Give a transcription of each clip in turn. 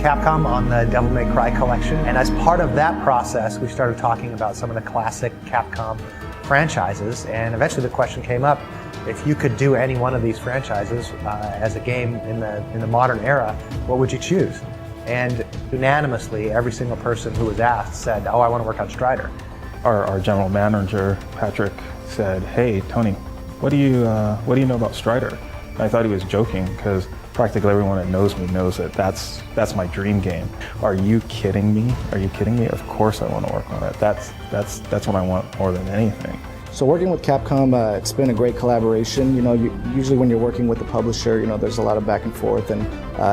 Capcom on the Devil May Cry collection, and as part of that process, we started talking about some of the classic Capcom franchises, and eventually the question came up, if you could do any one of these franchises as a game in the modern era, what would you choose? And unanimously, every single person who was asked said, oh, I want to work on Strider. Our general manager, Patrick, said, hey, Tony, what do you know about Strider? And I thought he was joking because practically everyone that knows me knows that that's my dream game. Are you kidding me? Are you kidding me? Of course I want to work on it. That's what I want more than anything. So working with Capcom, it's been a great collaboration. You know, usually when you're working with the publisher, you know, there's a lot of back and forth, and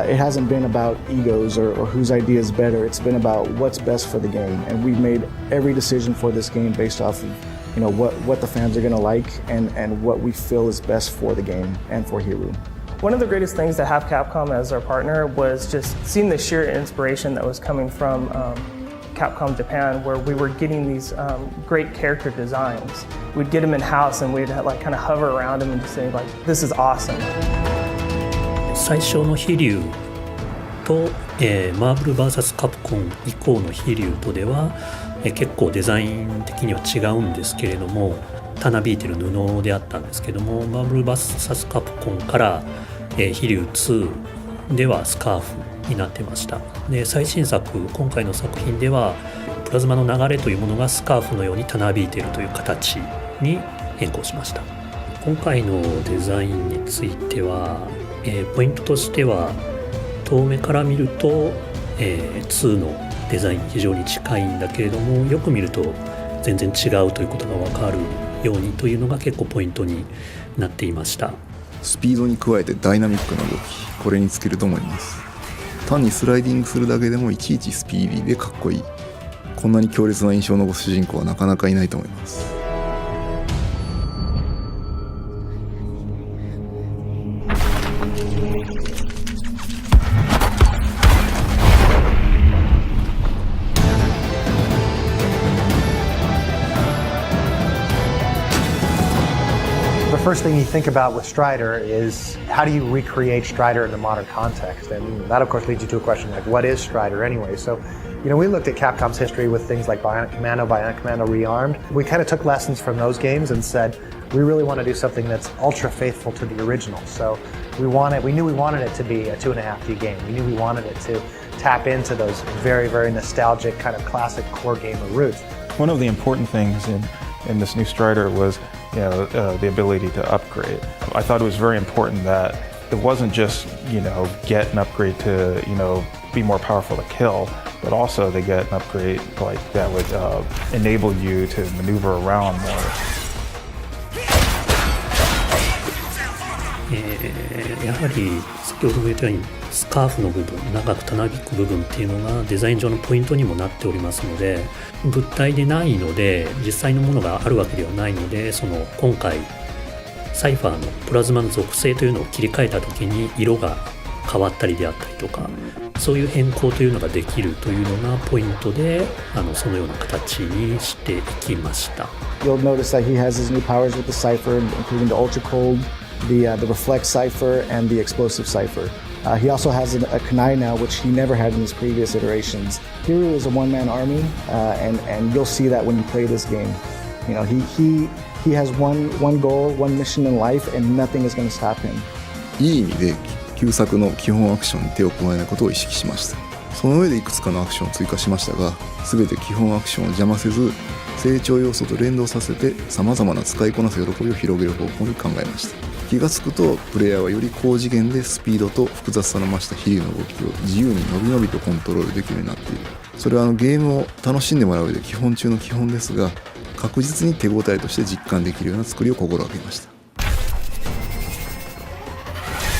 it hasn't been about egos or whose idea is better. It's been about what's best for the game, and we've made every decision for this game based off of, you know, what the fans are going to like and what we feel is best for the game and for Hiryu. One of the greatest things to have Capcom as our partner was just seeing the sheer inspiration that was coming from Capcom Japan, where we were getting these great character designs. We'd get them in-house and we'd like kind of hover around them and just say like, this is awesome. 最初の飛龍と、マーブル VS カプコン以降の飛龍とでは、結構デザイン的には違うんですけれども、たなびいてる布であったんですけども、マーブル VS カプコンから、飛龍2ではスカーフになってました。で、最新作、今回の作品ではプラズマの流れというものがスカーフのようにたなびいているという形に変更しました。今回のデザインについては、ポイントとしては遠目から見ると、2のデザインに非常に近いんだけれども、よく見ると全然違うということが分かるようにというのが結構ポイントになっていました。スピードに加えてダイナミックな動き、これに尽きると思います。単にスライディングするだけでもいちいちスピーディーでかっこいい。こんなに強烈な印象を残す主人公はなかなかいないと思います。The first thing you think about with Strider is how do you recreate Strider in the modern context? And that of course leads you to a question like, what is Strider anyway? So, you know, we looked at Capcom's history with things like Bionic Commando Rearmed. We kind of took lessons from those games and said, we really want to do something that's ultra faithful to the original. So we knew we wanted it to be a 2.5D game. We knew we wanted it to tap into those very, very nostalgic kind of classic core gamer roots. One of the important things in this new Strider was, you know, the ability to upgrade. I thought it was very important that it wasn't just, you know, get an upgrade to, you know, be more powerful to kill, but also to get an upgrade like that would enable you to maneuver around more. やはり先ほども言ったようにスカーフの部分、長くたなびく部分っていうのがデザイン上のポイントにもなっておりますので、物体でないので実際のものがあるわけではないので、その今回サイファーのプラズマの属性というのを切り替えた時に色が変わったりであったりとか、そういう変更というのができるというのがポイントで、そのような形にしていきました。 You'll notice that he has his new powers with the Cypher, including the Ultra Cold, the Reflect Cypher, and the Explosive Cypher. He also has a Kunai now, which he never had in his previous iterations. Hiryu is a one-man army, and you'll see that when you play this game. You know, he has one goal, one mission in life, and nothing is going to stop him. いい意味で旧作の基本アクションに手を加えないことを意識しました。その上でいくつかのアクションを追加しましたが、全て基本アクションを邪魔せず、成長要素と連動させて様々な使いこなす喜びを広げる方向に考えました。気がつくとプレイヤーはより高次元でスピードと複雑さの増した飛竜の動きを自由にのびのびとコントロールできるようになっている。それはゲームを楽しんでもらう上で基本中の基本ですが、確実に手応えとして実感できるような作りを心がけました。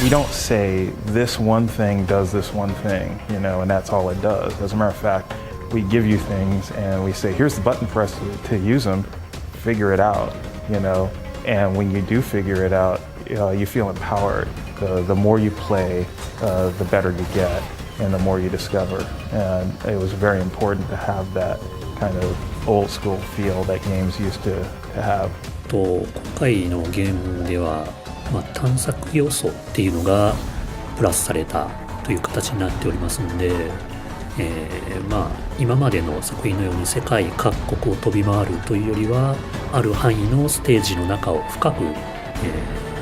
We don't say this one thing does this one thing, you know, and that's all it does. As a matter of fact, we give you things and we say, here's the button press to use them, figure it out, you know, and when you do figure it out, you feel empowered. The more you play, the better you get and the more you discover. And it was very important to have that kind of old school feel that games used to have. 今回のゲームでは、探索要素っていうのがプラスされたという形になっておりますので、今までの作品のように世界各国を飛び回るというよりは、ある範囲のステージの中を深く、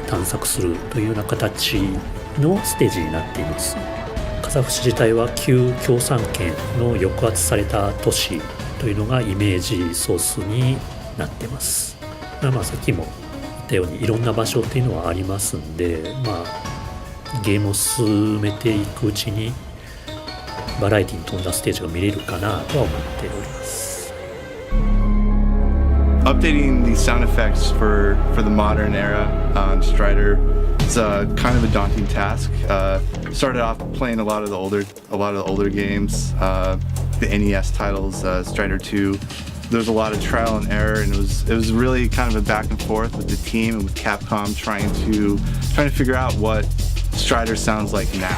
探索するというような形のステージになっています。カザフ市自体は旧共産圏の抑圧された都市というのがイメージソースになっています。さっきも言ったようにいろんな場所っていうのはありますんで、ゲームを進めていくうちにバラエティに富んだステージが見れるかなとは思っております。Updating the sound effects for the modern era on Strider is kind of a daunting task. Started off playing a lot of the older games, the NES titles, Strider 2. There's a lot of trial and error, and it was really kind of a back and forth with the team and with Capcom trying to figure out what Strider sounds like now.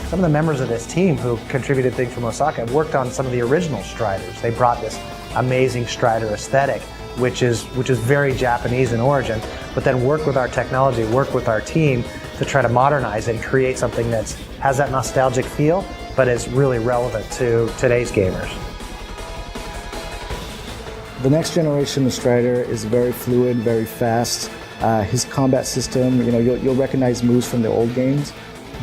Some of the members of this team who contributed things from Osaka worked on some of the original Striders. They brought this amazing Strider aesthetic, which is very Japanese in origin, but then worked with our technology, worked with our team to try to modernize it and create something that has that nostalgic feel, but is really relevant to today's gamers. The next generation of Strider is very fluid, very fast. His combat system, you'll recognize moves from the old games.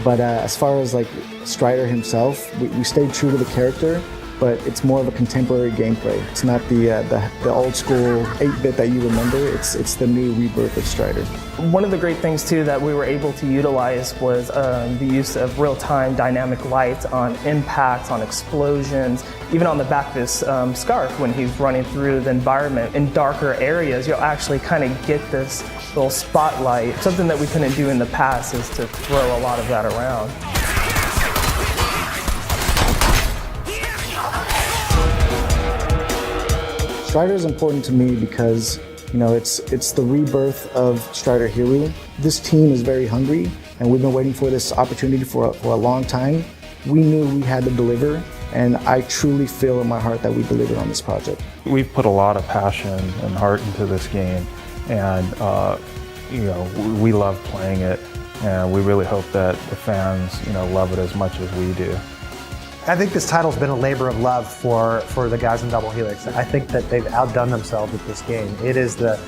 But as far as like Strider himself, we stayed true to the character, but it's more of a contemporary gameplay. It's not the old school 8-bit that you remember. It's the new rebirth of Strider. One of the great things too that we were able to utilize was the use of real-time dynamic lights on impacts, on explosions, even on the back of his scarf when he's running through the environment. In darker areas, you'll actually kind of get this little spotlight. Something that we couldn't do in the past is to throw a lot of that around. Strider is important to me because it's the rebirth of Strider Hiru. This team is very hungry, and we've been waiting for this opportunity for a long time. We knew we had to deliver, and I truly feel in my heart that we delivered on this project. We've put a lot of passion and heart into this game, and we love playing it, and we really hope that the fans love it as much as we do. I think this title's been a labor of love for the guys in Double Helix. I think that they've outdone themselves with this game. It is the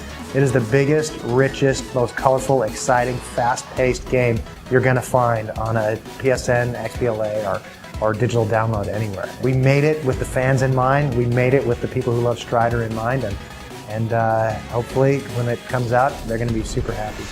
biggest, richest, most colorful, exciting, fast-paced game you're going to find on a PSN, XBLA, or digital download anywhere. We made it with the fans in mind. We made it with the people who love Strider in mind, and hopefully when it comes out, they're going to be super happy.